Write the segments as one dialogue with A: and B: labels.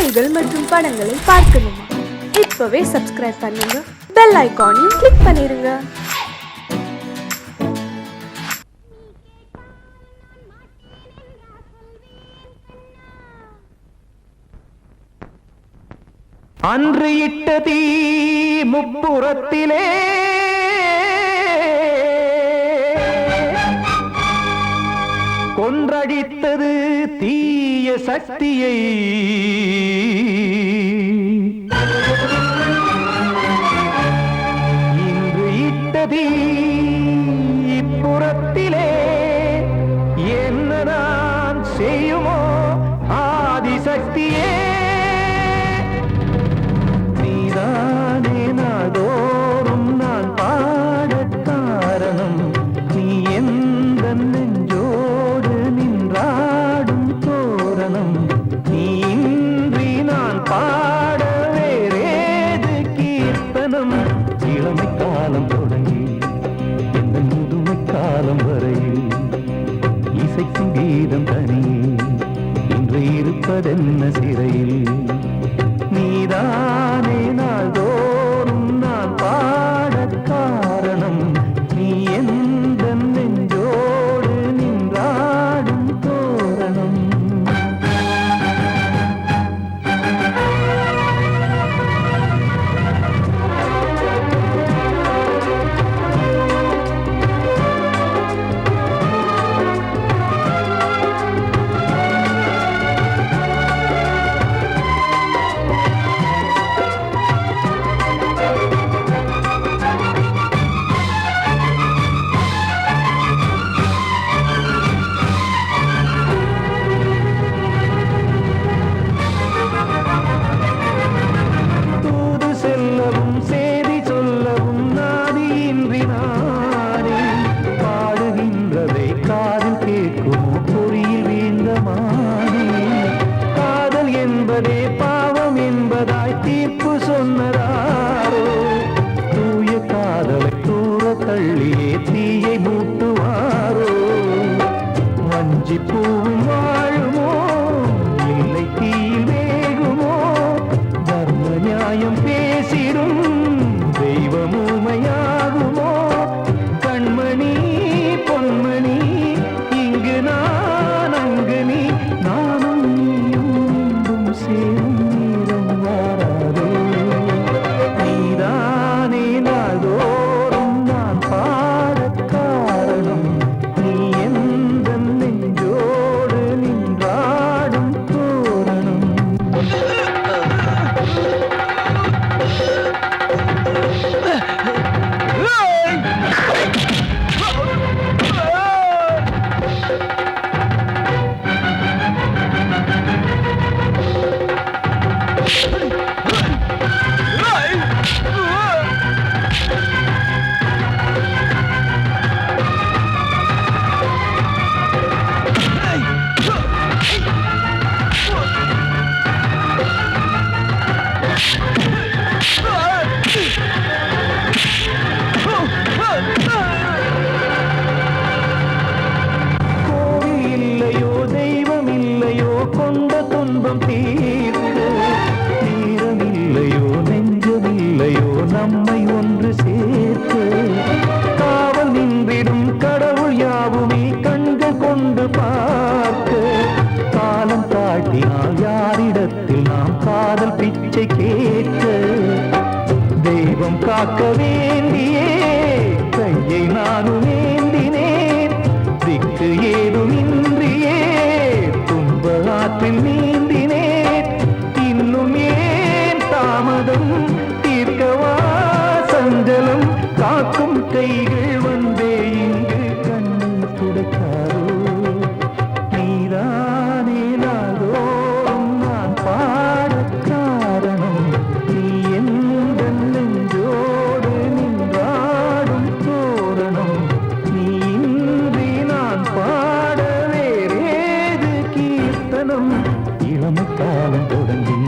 A: செய்திகள் மற்றும் படங்களை பார்க்கணுமா? இப்பவே சப்ஸ்கிரைப் பண்ணுங்க, பெல் ஐகானையும் கிளிக் பண்ணிருங்க.
B: அன்று இட்ட தீ முப்புறத்திலே கொன்றடித்தது தீய சக்தியை. இன்று இட்ட தீ இப்புறத்திலே என்ன நான் செய்யுமோ ஆதிசக்தியே. நாள்தோறும் நான் பாட காரணம் நீ எந்த நெஞ்சோடு நின்றாடும் தோரணம். நீ இன்றி நான் பாட வேறேது கீர்த்தனம். இளமை காலம் தொடங்கி எந்த முதுமை காலம் வரையில் இசைக்கும் கீதம் தனியே இன்று இருப்பதென்ன சிறையில். நீதானே நாள்தோறும் நான் பாட காரணம் நீ எந்த நெஞ்சோடு நின்றாடும் தோரணம். பாவம் என்பதாய் தீர்ப்பு சொன்னதாரோ தூய காதலை தூர தள்ளியே தீயை மூட்டுவாரோ. வஞ்சி பூவும் வாழுமோ இல்லை தீயில் வேகுமோ. தர்ம நியாயம் பேசிடும் தெய்வம் ஊமையாகுமோ. கண்மணி பொன்மணி இங்கு நான் அங்கு நீ நானும் சேரும் நீரம் வாராதே. நீதானே நாள்தோறும் நான் பாட காரணம் நீ எந்த நெஞ்சோடு நின்றாடும் தோரணம். கோவில் இல்லையோ தெய்வம் இல்லையோ கொண்ட துன்பம் தீர்க்க. நேரம் இல்லையோ நெஞ்சம் இல்லையோ நம்மை ஒன்று சேர்க்க. காவல் நின்றிடும் கடவுள் யாவுமே கண்கள் கொண்டு பார்க்க. காலம் தாட்டினால் யாரிடத்தில் நாம் காதல் பிச்சை கேட்க. தெய்வம் காக்க வேண்டியே கையை நானும் ஏந்தினேன். திக்கு ஏதுமின்றியே துன்ப ஆற்றில் நீந்தினேன். இன்னும் ஏன் தாமதம் தீர்க்கவா சஞ்சலம். காக்கும் கைகள் வந்தே இங்கு கண்ணீர் துடைக்காரோ. நீதானே நாள்தோறும் நான் பாட காரணம் நீ எந்த நெஞ்சோடு நின்றாடும் தோரணம். நீ இன்றி நான் பாட வேறேது கீர்த்தனம். இளமை காலம் தொடங்கி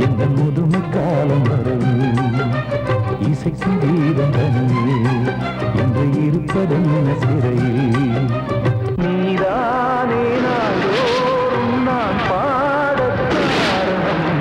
B: எந்த முதுமை காலம் வரையில் இசைக்கும் கீதம் தனியே என்று இருப்பதென்ன சிறையில். நீதானே நாள்தோறும் நான் பாட காரணம்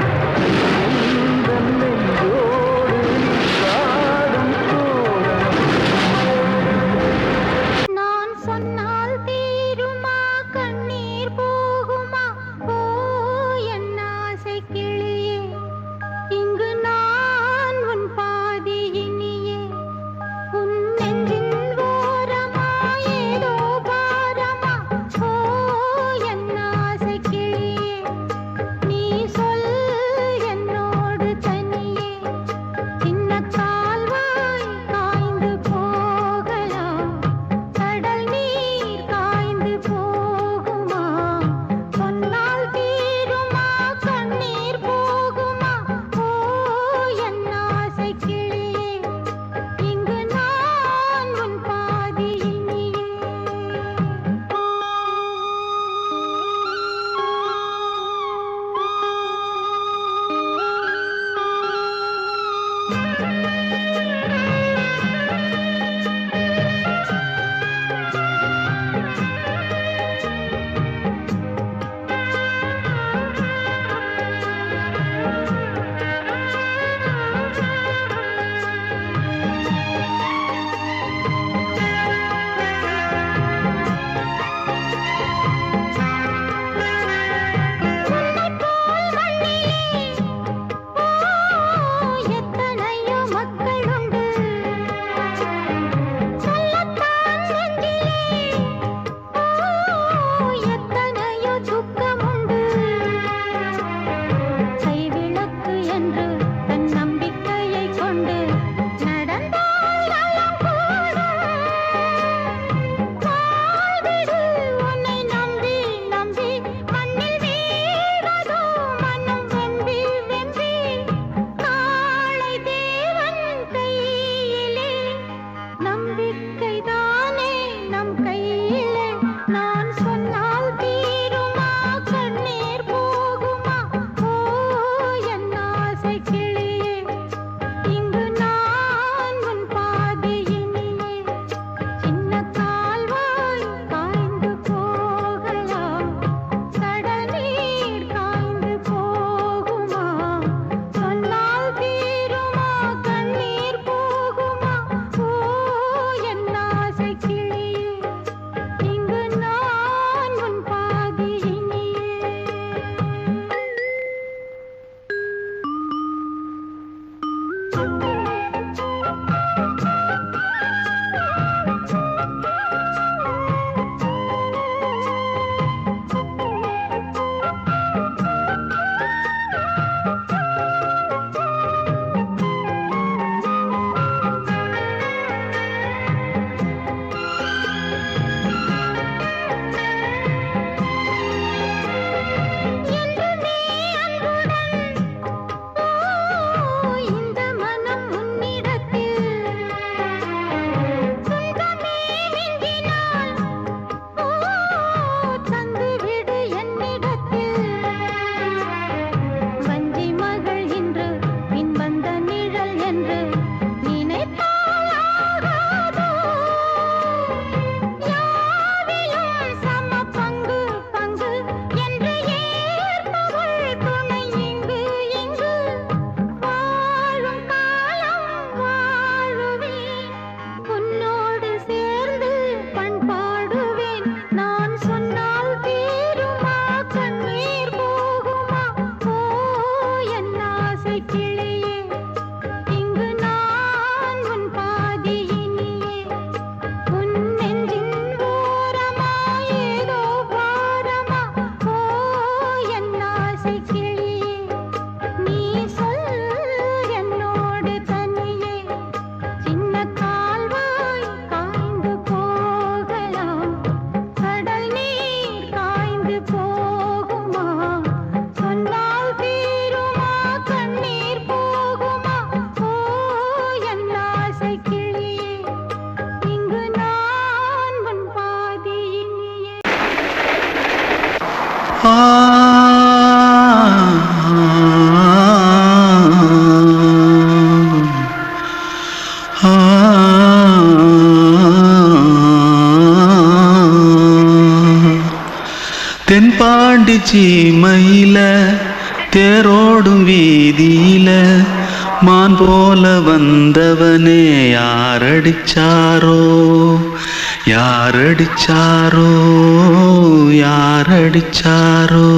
C: தென்பாண்டி சீமையில தேரோடும் வீதியில மான் போல வந்தவனே யாரடிச்சாரோ யாரடிச்சாரோ யாரடிச்சாரோ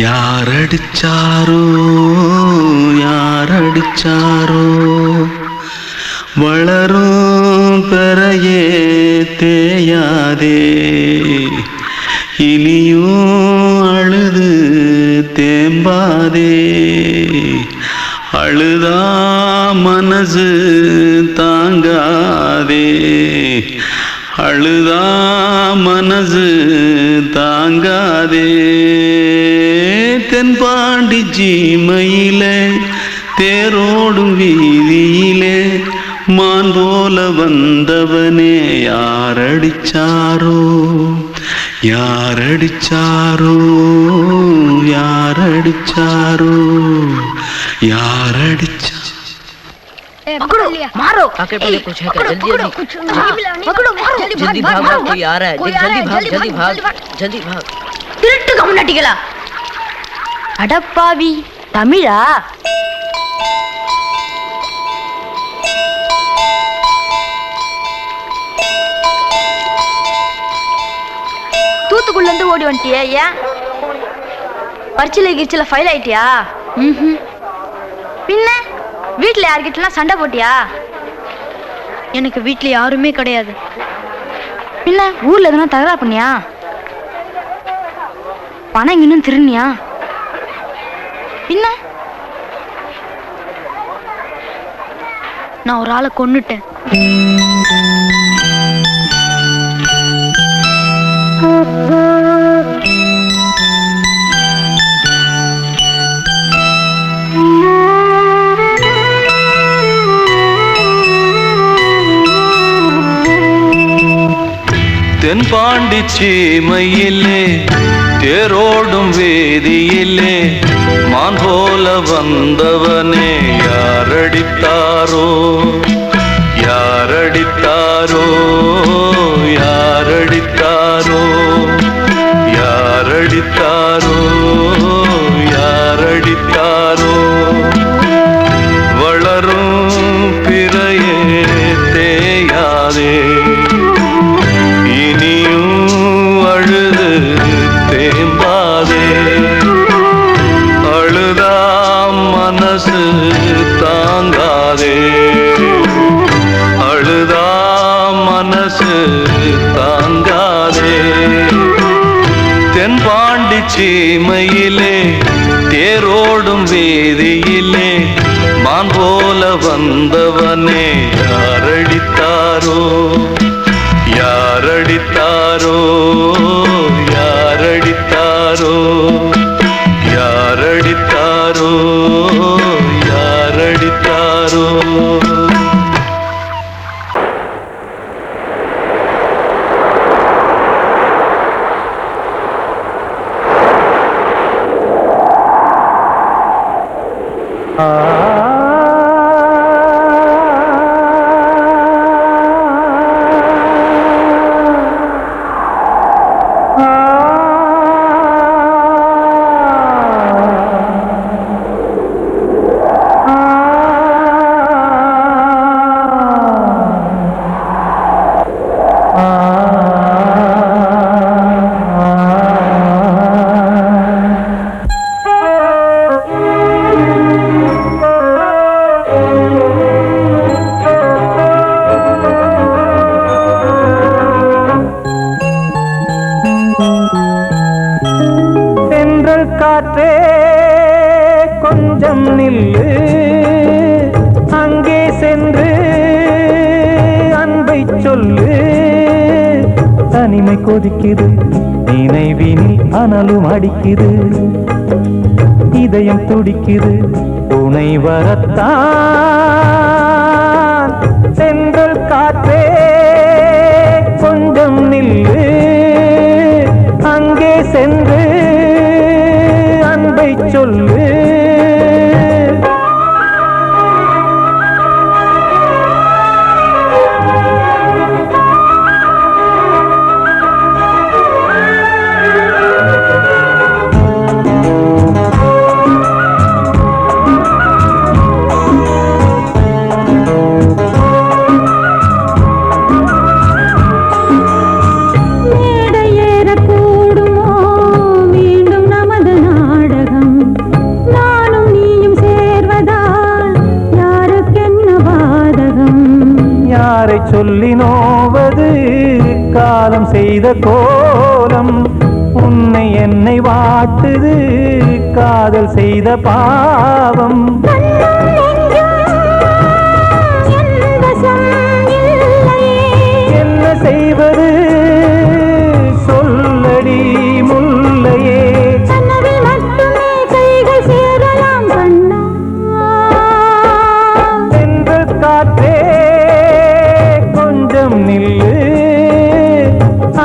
C: யாரடிச்சாரோ யாரடிச்சாரோ வளரும் பெறையே தேயாதே இனியும் அழுது தேம்பாதே அழுதா மனசு தாங்காதே அழுதா மனசு தாங்காதே தென்பாண்டி சீமையிலே தேரோடும் வீதியிலே மான் போல வந்தவனே யாரடிச்சாரோ யாரடிச்சாரோ யாரடிச்சாரோ யாரடிச்சா
D: पकड़ो मारो
E: आके पहले कुछ है क्या जल्दी जल्दी
D: पकड़ो मारो
E: जल्दी भाग भाग कोई आ रहा है देख जल्दी भाग जल्दी भाग
D: திருட்டு கம்முனாட்டிகளா அடப்பாவி தமிழா தூத்துக்குள்ள இருந்து ஓடி வந்துட்டியா ஏன் பரிச்சையில கிரிச்சில ஃபைல் ஆயிட்டியா பின்ன வீட்டுல யார்கிட்டலாம் சண்டை போட்டியா எனக்கு வீட்டுல யாருமே கிடையாது பின்ன ஊர்ல எதுனா தகராறு பண்ணியா பணம் இன்னும் திருநியா பின்ன நான் ஒரு ஆளை கொன்னுட்டேன்
C: தென்பாண்டி சீமையிலே தேரோடும் வேதியிலே மான் போல வந்தவனே யாரடித்தாரோ யாரடித்தாரோ யாரடித்தாரோ யாரடித்தாரோ யாரடித்தாரோ வளரும் பிறையே தேயாதே இனியும் அழுது தேம்பாதே அழுதா மனசு தாங்காதே அழுதா மனசு தாங்காதே தென்பாண்டி சீமையிலே தேரோடும் வேதியிலே மான் போல வந்தவனே யாரடித்தாரோ யாரடித்தாரோ யாரடித்தாரோ யாரடித்தாரோ யாரடித்தாரோ
B: காற்றே கொஞ்சம் நில்லு அங்கே சென்று அன்பை சொல்லு தனிமை கொதிக்குது நினைவினில் அனலும் அடிக்குது இதயம் துடிக்குது துணை வரத்தான் சென்றல் காற்றே கொஞ்சம் நில்லு அங்கே சென்று அன்பை சொல்லு சொல்லி நோவது காலம் செய்த கோலம். உன்னை என்னை வாட்டுது காதல் செய்த பாவம். என்ன செய்வது சொல்லடி முல்லையே. சென்று காற்றே கொஞ்சம் நில்லு,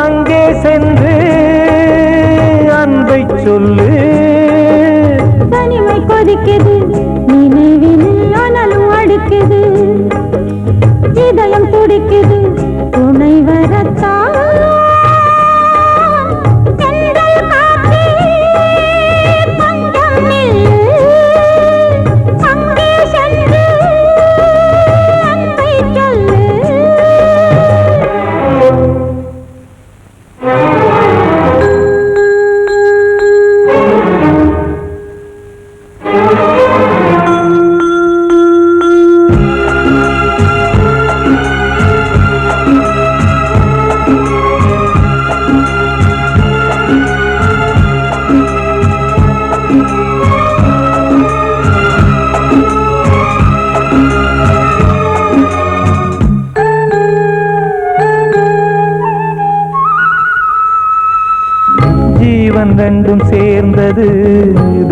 B: அங்கே சென்று அன்பை சொல்லு.
F: தனிமை கொதிக்குது நினைவினில் ஆனாலும் அடிக்குது, இதயம் துடிக்குது துணை வரத்தான்.
B: ஜீவன் ரெண்டும் சேர்ந்தது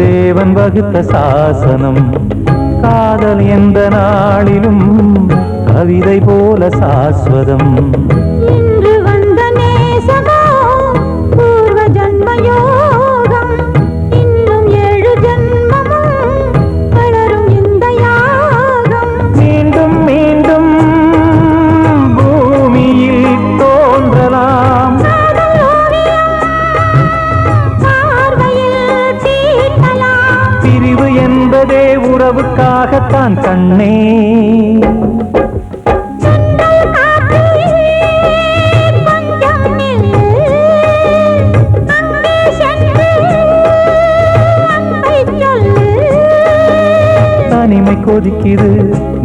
B: தேவன் வகுத்த சாசனம். காதல் எந்த நாளிலும் கவிதை போல சாஸ்வதம்.
F: இன்று வந்த நேசமோ பூர்வ ஜன்மயோகம், இன்னும் 7 ஜன்மமும் வளரும் இந்த யாகம்.
B: மீண்டும் மீண்டும் பூமியில் தோன்றலாம், பிரிவு என்பதே உறவுக்காகத்தான் கண்ணே. தனிமை கொதிக்குது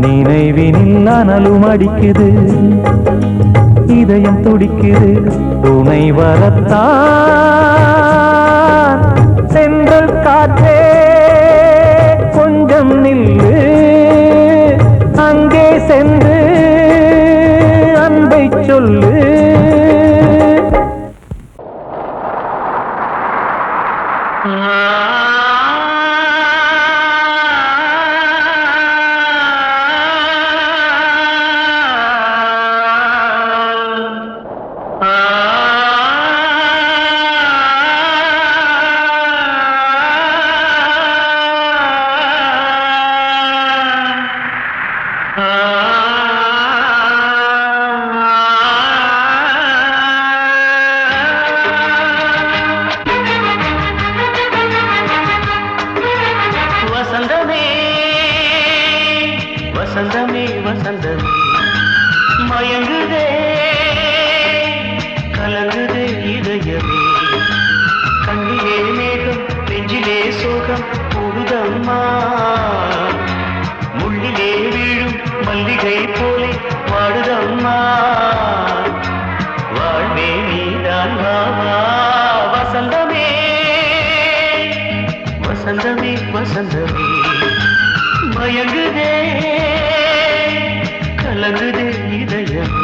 B: நினைவினில் அனலும் அடிக்குது, இதயம் துடிக்குது துணை வரத்தான். சென்றல் காற்றே கொஞ்சம் நில்லு, அங்கே சென்று அன்பை சொல்லு.
C: வசந்தமே வசந்தமே மயங்குதே கலங்குதே இதயமே. கண்ணிலே மேகம் நெஞ்சிலே சோகம் கூடுதம்மா, முள்ளிலே வீழும் மல்லிகை போலே வாடுதம்மா. வாழ்வே நீதான் வாவா வசந்தமே வசந்தமே வசந்தமே மயங்குதே கலங்குதே இதயமே.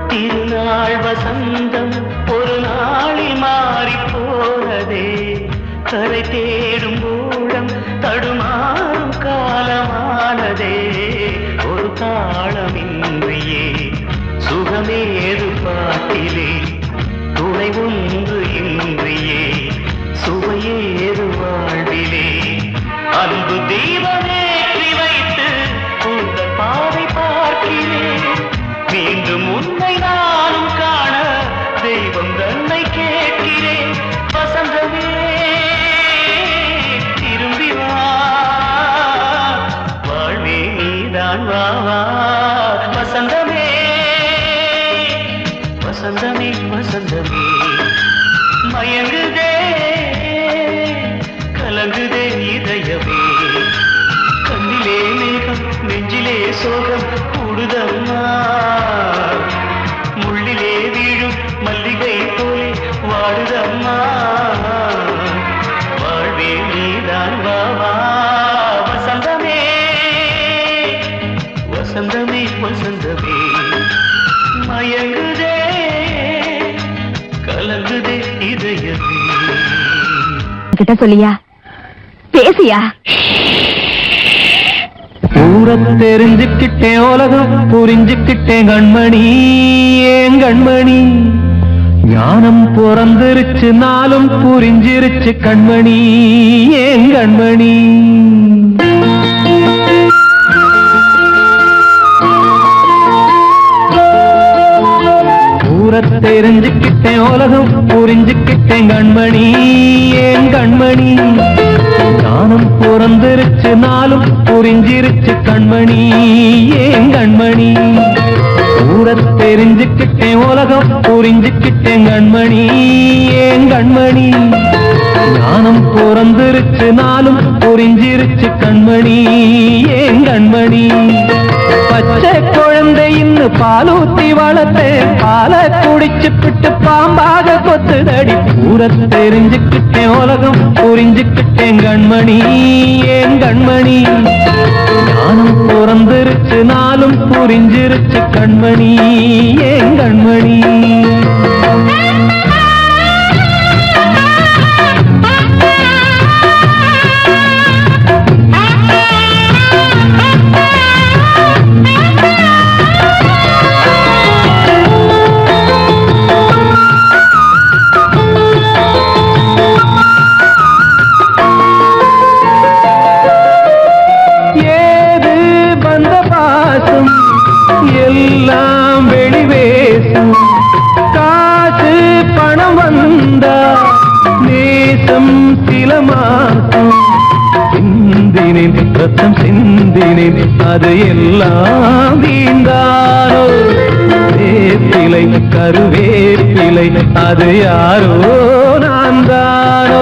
C: திருநாள் வசந்தம் ஒரு நாளில் மாறி போனதே, கரை தேடும் ஊழம் தடுமாறும் காலமானதே. ஒரு தாளமின்றியே சுகமேது பாட்டிலே, துணை ஒன்று இன்றியே சுவையேது வாழ்விலே. அன்பு தீப கேட்கிறேன் வசந்தமே திரும்பி வா வாழ்வே நீதான் வா வா வசந்தமே வசந்தமே வசந்தமே மயங்குதே கலங்குதே இதயமே கண்ணிலே மேகம் நெஞ்சிலே சோகம் கூடுதம்மா முள்ளிலே வீழும் மல்லிகை போலே வாடுதம்மா வாழ்வே நீதான் வா வா வசந்தமே வசந்தமே வசந்தமே மயங்குதே கலங்குதே இதயமே
F: கிட்ட சொல்லியா பேசியா
B: ஊரை தெரிஞ்சுக்கிட்டேன் உலகம் புரிஞ்சுக்கிட்டேன் கண்மணி ஏன் கண்மணி ஞானம் பிறந்திருச்சு நாளும் புரிஞ்சிருச்சு கண்மணி ஏன் கண்மணி ஊரை தெரிஞ்சுக்கிட்டேன் உலகம் புரிஞ்சுக்கிட்டேன் கண்மணி ஏன் கண்மணி ஞானம் பிறந்திருச்சு நாளும் புரிஞ்சிருச்சு கண்மணி ஏன் கண்மணி ஊரை தெரிஞ்சுக்கிட்டேன் உலகம் புரிஞ்சுக்கிட்டேன் கண்மணி ஏன் கண்மணி ஞானம் பிறந்திருச்சு நாளும் புரிஞ்சிருச்சு கண்மணி ஏன் கண்மணி பச்சை குழந்தை இன்னும் பாலூத்தி வளர்த்தேன் பாலை குடிச்சு பிட்டு பாம்பாக கொத்துதடி ஊரை தெரிஞ்சுக்கிட்டேன் உலகம் புரிஞ்சுக்கிட்டேன் கண்மணி ஏன் கண்மணி ஞானம் பிறந்திருச்சு நாளும் புரிஞ்சிருச்சு கண்மணி ஏன் கண்மணி எல்லாம் வெளிவேசம் காசு பணம் வந்தா நேசம் சில மாசம் சிந்தினேன் ரத்தம் சிந்தினேன் அது எல்லாம் வீந்தாரோ வேப்பிலை கருவேப்பிலை அது யாரோ நான் தானோ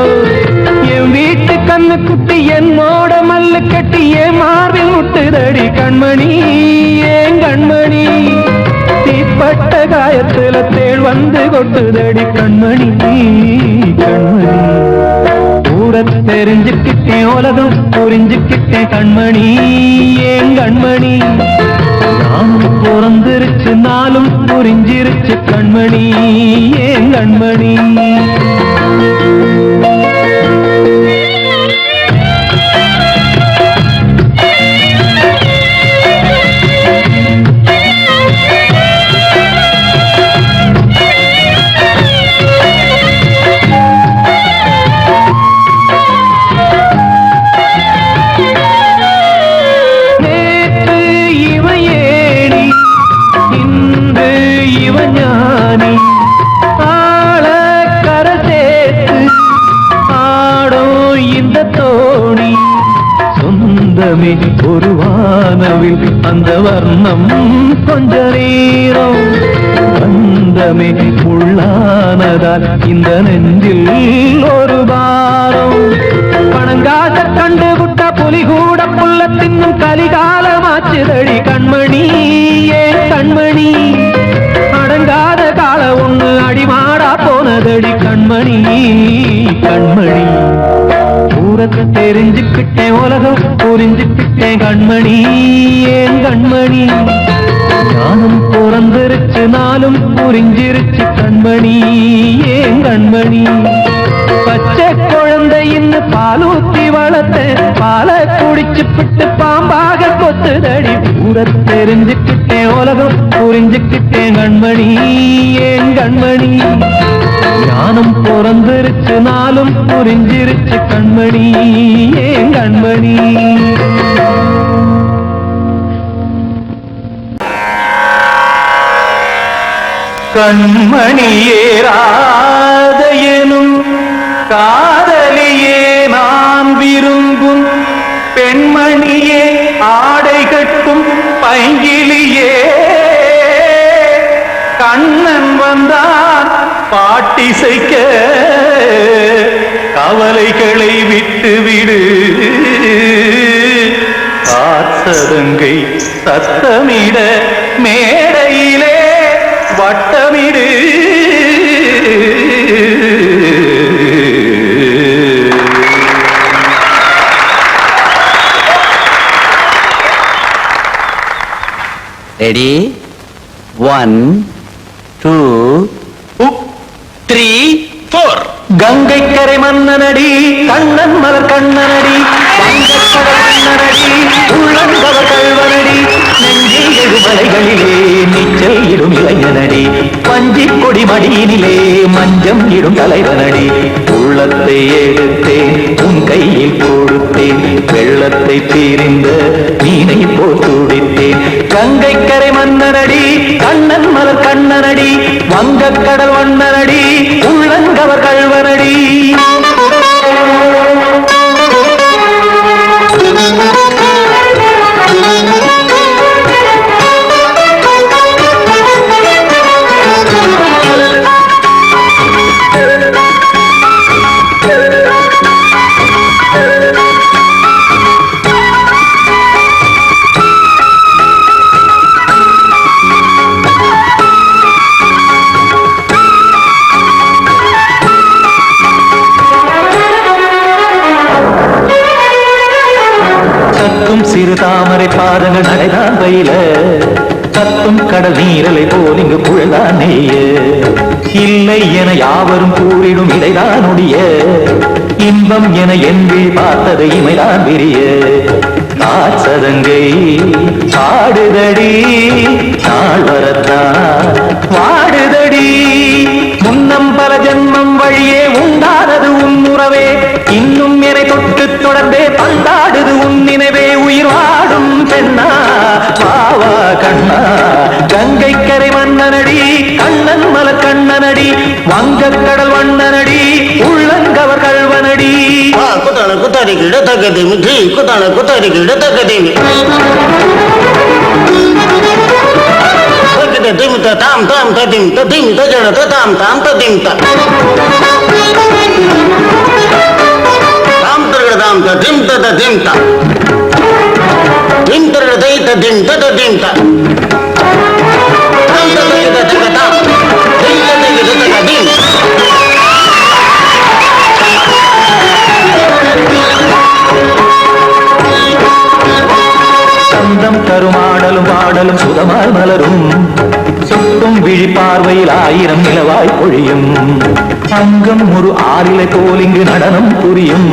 B: என் வீட்டு கண்ணு குட்டி என்னோட மல்லு கட்டி என் மார்பில் முட்டுதடி கண்மணி ஏன் கண்மணி தீப்பட்ட காயத்துல தேள் வந்து கொட்டுதடி கண்மணி கண்மணி ஊரை தெரிஞ்சுக்கிட்டேன் உலகம் புரிஞ்சுக்கிட்டேன் கண்மணி ஏன் கண்மணி நானும் பிறந்திருச்சு நாளும் புரிஞ்சிருச்சு கண்மணி ஏன் கண்மணி ஒரு வானவில் அந்த வர்ணம் கொஞ்ச நேரம் பந்தமே உள்ளானதால் இந்த நெஞ்சில் ஒரு பாரம் பணங்காச கண்டு விட்ட புலி கூட புல்ல தின்னும் கலிகாலமாச்சுதடி கண்மணி ஏன் கண்மணி அடங்காத கால ஒண்ணு அடிமாடா போனதடி கண்மணி கண்மணி ஊரை தெரிஞ்சுக்கிட்டேன் உலகம் புரிஞ்சுக்கிட்டேன் கண்மணி ஏன் கண்மணி ஞானம் பிறந்திருச்சு நாளும் புரிஞ்சிருச்சு கண்மணி ஏன் கண்மணி பச்சை குழந்தை இன்னும் பாலூத்தி வளர்த்தேன் பாலை குடிச்சு பிட்டு பாம்பாக கொத்துதடி ஊரை தெரிஞ்சுக்கிட்டேன் உலகம் புரிஞ்சுக்கிட்டேன் கண்மணி ஏன் கண்மணி ஞானம் பிறந்திருச்சு நாளும் புரிஞ்சிருச்சு கண்மணி ஏன் கண்மணி கண்மணியே ராசாத்தி வந்தான் பாட்டிசைக்க கவலைகளை விட்டு விடு காசதங்கை சத்தமிட மேடையிலே வட்டமிடு
G: ரெடி 1 2 3 4
B: கங்கை கரை மன்னனடி கண்ணன் மலர் கண்ணனடி கண்ணனடி உள்ளங்கவர் கல்வனடி நெஞ்சில் எழுமலைகளிலே நீச்சல் இடும் இளைஞனடி பஞ்சி கொடி மடியினிலே மஞ்சம் இடும் தலைவனடி உள்ளத்தை எடுத்தேன் உன் கையில் கொடுத்தேன் வெள்ளத்தை பிரிந்த மீனை போல் துடித்தேன் கங்கை கரை மன்னனடி கண்ணன் மலர் கண்ணனடி வங்கக் கடல் வண்ணனடி உள்ளங்கவர் கல்வனடி சிறு தாமரை பாதங்கள் நடைதான் பயில கத்தும் கடல் நீரலை போல் இங்கு புழதான் நெய்ய இல்லை என யாவரும் கூறிடும் இடைதான் உடைய இன்பம் என என்று பார்த்தது இமைதான் விரிய காசதங்கை பாடுதடி நாள் வரத்தான் வாடுதடி முன்னம் பல ஜென்மம் வழியே உண்டானது உன் உறவே இன்னும் என்னை தொட்டு தொடர்ந்தே பந்தாடுது உன் நினைவே உயிர் வாடும் பெண்ணா பாவா கண்ணா கங்கை கரை மன்னனடி கண்ணன் மலர் கண்ணனடி வங்கக் கடல் வண்ணனடி உள்ளங்கவர் கல்வனடி
H: குத்தான குத்தாரி கிட தகதிமி ஜி குத்தான குத்தாரி கிட தகதிமி திமித தாம் தாம் ததிம் ததிம் தஜன தாம் தாம் ததிம் தாம் தரட தாம் ததிம் ததிம் திம் தரட தை ததிம் ததிம் தாம் தரட தகதாம் திம் தரட தகதிம்
B: சந்தம் கருமாடலும் பாடலும் சுதமால் மலரும் சொத்தும் விழி பார்வையில் ஆயிரம் நிலவாய் பொழியும் அங்கம் ஒரு ஆறிலை போல் இங்கு நடனம் புரியும்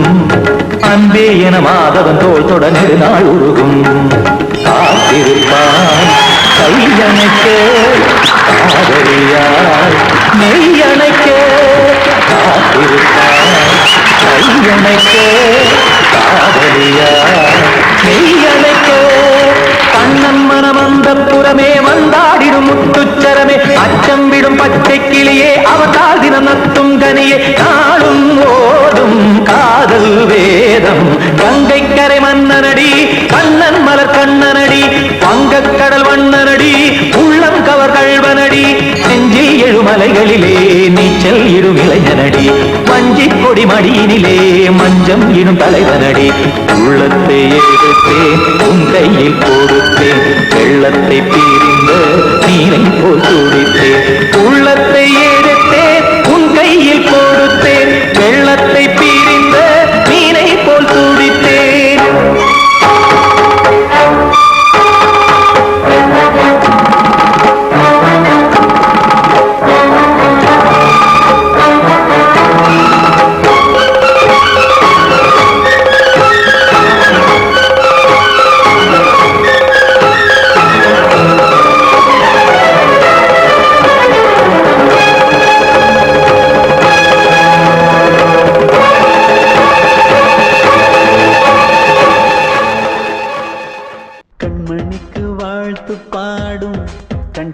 B: அன்பே என மாதவன் தோல் தொட நெடுநாள் உருகும் காத்திருப்பான் கையணைக்க காதலியார் மெய்யணைக்க காத்திருப்பான் கையணைக்க காதலியார் மெய்யணைக்க கண்ணன் மனமந்த புறமே வந்தாடிடும் முத்துச்சரமே அச்சம் விடும் பச்சை கிளியே அவதால் தினம் நத்தும் கனியே நாளும் ஓடும் காதல் வேதம் கங்கை கரை மன்னனடி கண்ணன் மலர் கண்ணனடி வங்கக் கடல் வண்ணனடி உள்ளம் கவர் கல்வனடி நெஞ்சில் எழுமலைகளிலே நீச்சல் இடும் இளைஞனடி வஞ்சி கொடி மடியினிலே மஞ்சம் இடும் தலைவனடி உள்ளத்தை எடுத்தேன் உன் கையில் கொடுத்தேன் வெள்ளத்தை பிரிந்த நீரை போல் துடித்தேன் உள்ளத்தை எடுத்தேன் உன் கையில் கொடுத்தேன் வெள்ளத்தை பிரிந்த நீரை போல் துடித்தேன்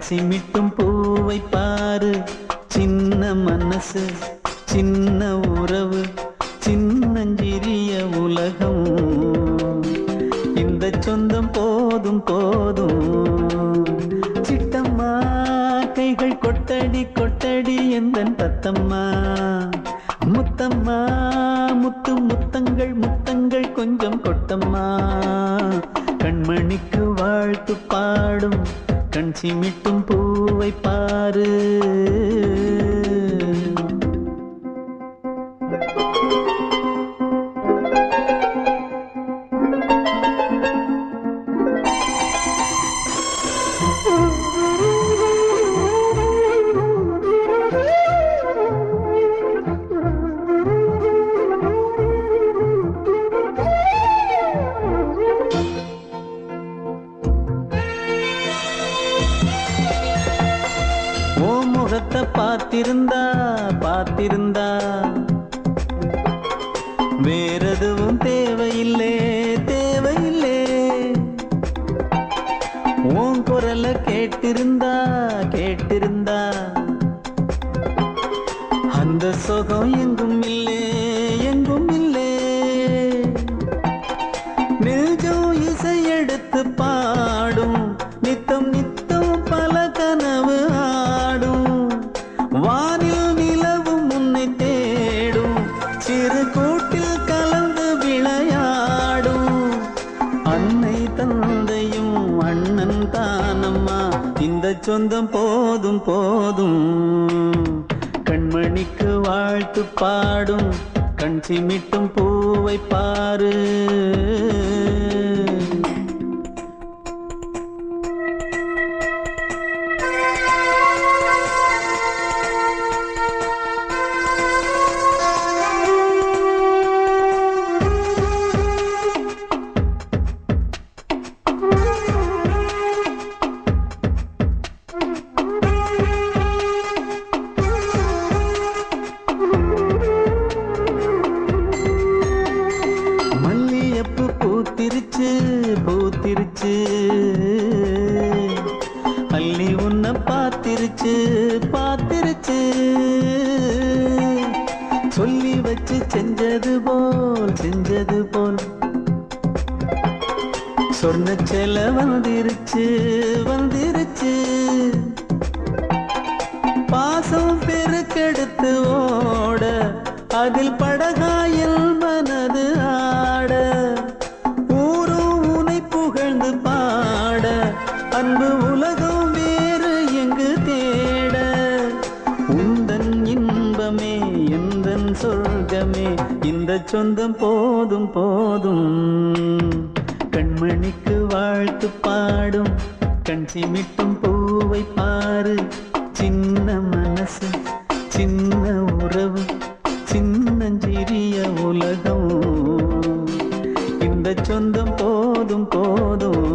B: சிமிட்டும் பூவை பாரு சின்ன மனசு சின்ன உறவு சின்னஞ்சிறிய உலகம் இந்த சொந்தம் போதும் போதும் சிட்டம்மா கைகள் கொட்டடி கொட்ட எந்தன் தத்தம்மா முத்தம்மா முத்து முத்தங்கள் முத்தங்கள் கொஞ்சம் கொட்டம்மா கண்மணிக்கு வாழ்த்து பாடும் கண் சிமிட்டும் பூவை பாரு பார்த்திருந்தா பார்த்திருந்தா வேறெதுவும் தேவையில்லை தேவையில்லை உன் குரல கேட்டிருந்தா கேட்டிருந்தா அந்த சுகம் எங்கும் இல்லை எங்கும் இல்லை நெஞ்சம் இசை எடுத்து பாடும் நித்தம் நித்தம் பல கனவு ஆடும் வானில் நிலவும் உன்னை தேடும் சிறு கூட்டில் கலந்து விளையாடும் அன்னை தந்தையும் அண்ணன் தானம்மா இந்த சொந்தம் போதும் போதும் கண்மணிக்கு வாழ்த்து பாடும் கண் சிமிட்டும் பூவை பாரு பூத்திருச்சு பூத்திருச்சு அள்ளி உன்னை பார்த்திருச்சு பார்த்திருச்சு சொல்லி வச்சு செஞ்சது போல் சொன்ன செல வந்துருச்சு வந்துருச்சு பாசம் பெருக்கெடுத்து ஓட அதில் படகாயில் மனது ஆட புகழ்ந்து பாட அன்பு உலகம் வேறு எங்கு தேட உந்தன் இன்பமே எந்தன் சொர்க்கமே இந்த சொந்தம் போதும் போதும் கண்மணிக்கு வாழ்த்து பாடும் கண் சிமிட்டும் பூவை பாரு சின்ன மனசு சின்ன உறவு சின்னஞ்சிறிய உலகம் இந்த சொந்தம் போதும் போதும்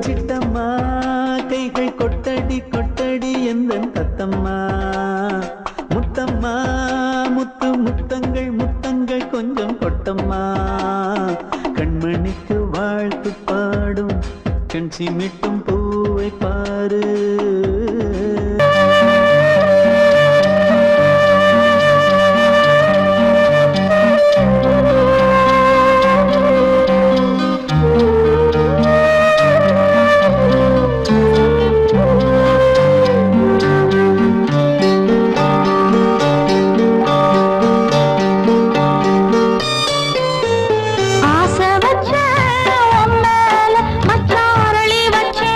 B: சிட்டம்மா கைகள் கொட்டடி கொட்டடி எந்தன் தத்தம்மா முத்தம்மா முத்து முத்தங்கள் முத்தங்கள் கொஞ்சம் கொட்டம்மா கண்மணிக்கு வாழ்த்து பாடும் கண் சிமிட்டும் பூவை பாரு
D: ஆசை வச்ச உன் மேல மச்சாரளி வச்சே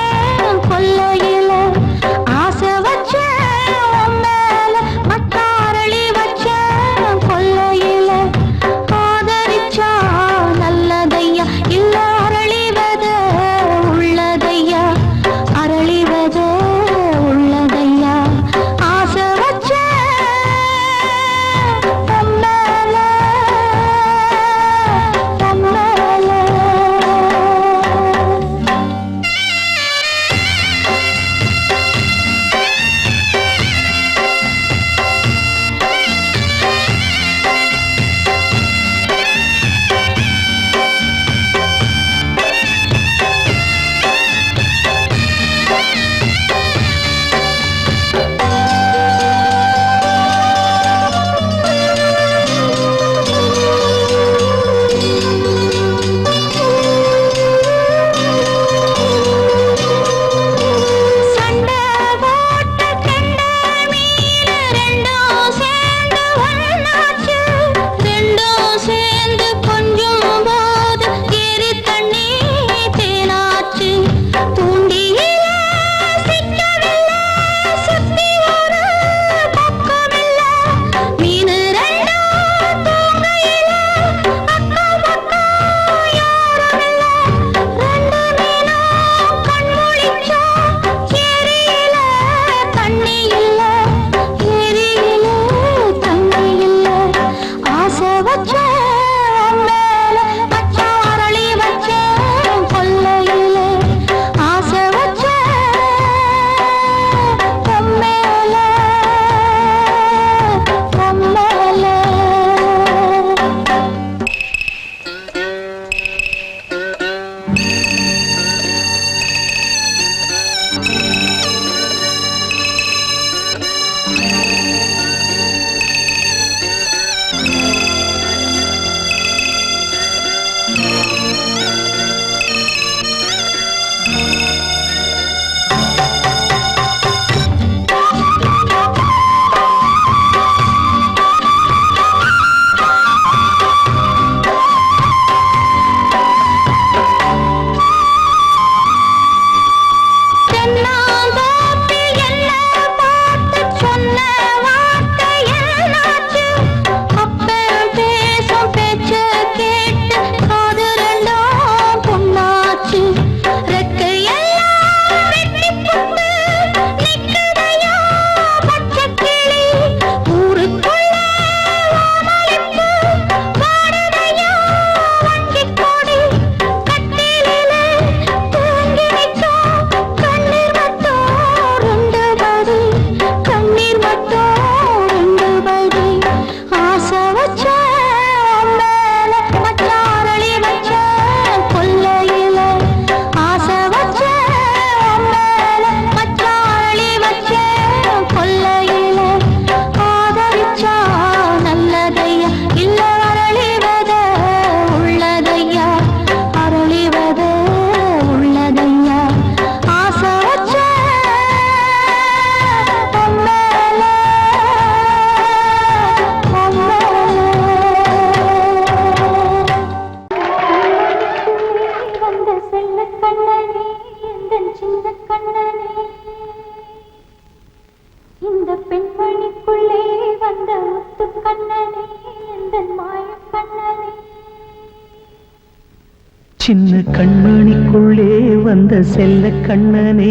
B: சின்ன கண்மணிக்குள்ளே வந்த செல்ல கண்ணனே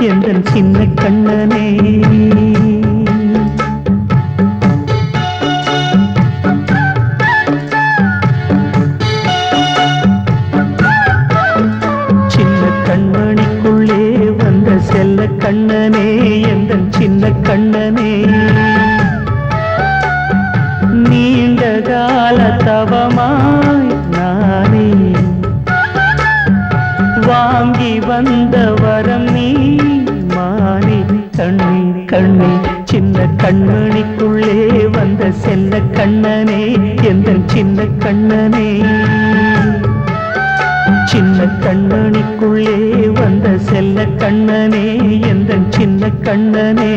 B: எந்தன் சின்ன கண்ணனே சின்ன கண்மணிக்குள்ளே வந்த செல்ல கண்ணனே எந்தன் சின்ன கண்ணனே நீண்ட கால தவமாய் நானே வாங்கி வந்த வரம் நீ மானே கண்ணீர் கண்ணீர் சின்ன கண்மணிக்குள்ளே வந்த செல்ல கண்ணனே எந்தன் சின்ன கண்ணனே சின்ன கண்மணிக்குள்ளே வந்த செல்ல கண்ணனே எந்தன் சின்ன கண்ணனே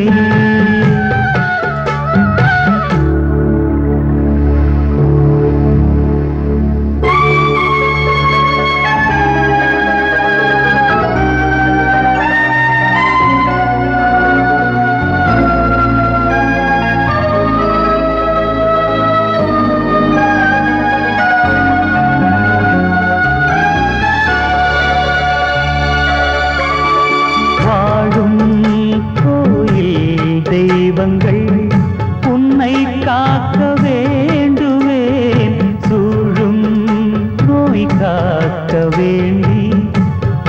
B: உன்னை காக்க வேண்டுவேன் சூழும் நோய் காக்க வேண்டி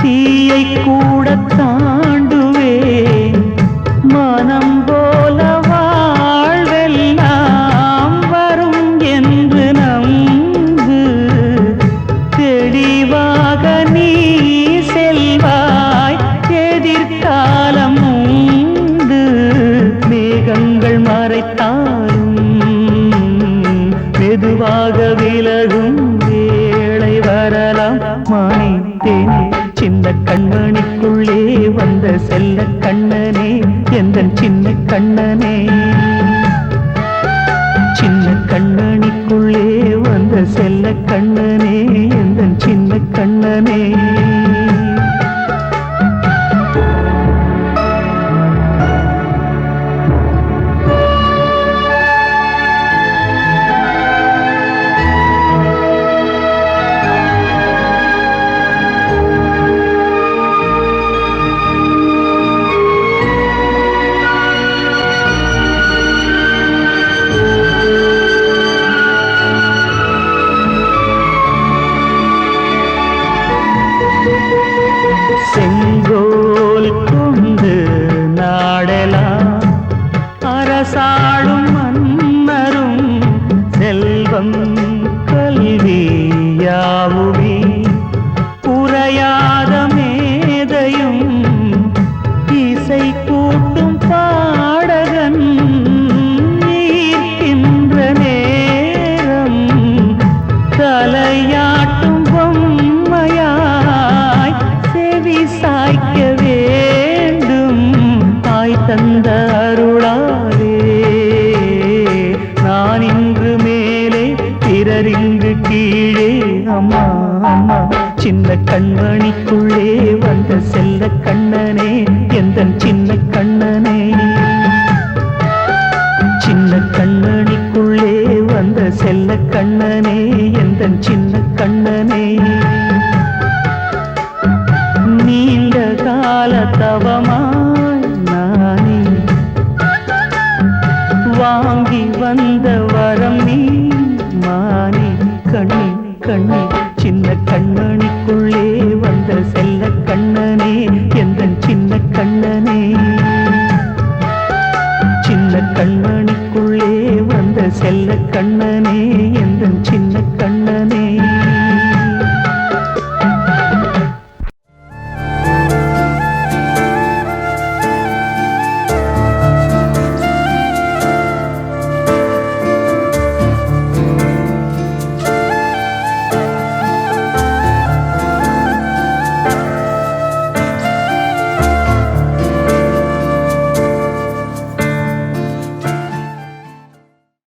B: தீயை கூட தாண்டுவேன் மனம் போல வாழ்வெல்லாம் வரும் என்று நம்பு தெளிவாக நீ செல்வாய் எதிர்காலம் மேகங்கள் மறைத்தாலும் மெதுவாக விலகும் வேளை வரலாம் மானித்தேனே சின்ன கண்மணிக்குள்ளே வந்த செல்ல கண்ணனே எந்தன் சின்ன கண்ணனே சின்ன கண்மணிக்குள்ளே வந்த செல்ல கண்ணனே எந்தன் சின்ன கண்ணனே செங்கோல் கொண்டு நாடலாம் அரசாளும் மன்னரும் செல்வம் கல்வியாவுமே உரையாத மேதையும் இசை கூட்டும் பாடகன் ஈர்க்கின்ற நேரம் தலையாட்டும் பொம்மையாய் செவி சாய்க்க வேண்டும் தாய் தந்த அருளாலே நான் இன்று மேலே பிறர் இங்கு கீழே அம்மா அம்மா சின்ன கண்மணிக்குள்ளே வந்த செல்ல கண்ணனே எந்தன் சின்ன கண்ணனே சின்ன கண்மணிக்குள்ளே வந்த செல்ல கண்ணனே எந்தன் சின்ன கண்ணனே நீண்ட கால தவமாய் நானே வாங்கி வந்த வரம் நீ மானே கண்ணி கண்ணி சின்ன கண்மணிக்குள்ளே வந்த செல்ல கண்ணனே எந்தன் சின்ன கண்ணனே சின்ன கண்மணிக்குள்ளே வந்த செல்ல கண்ணனே எந்தன் சின்ன கண்ணனே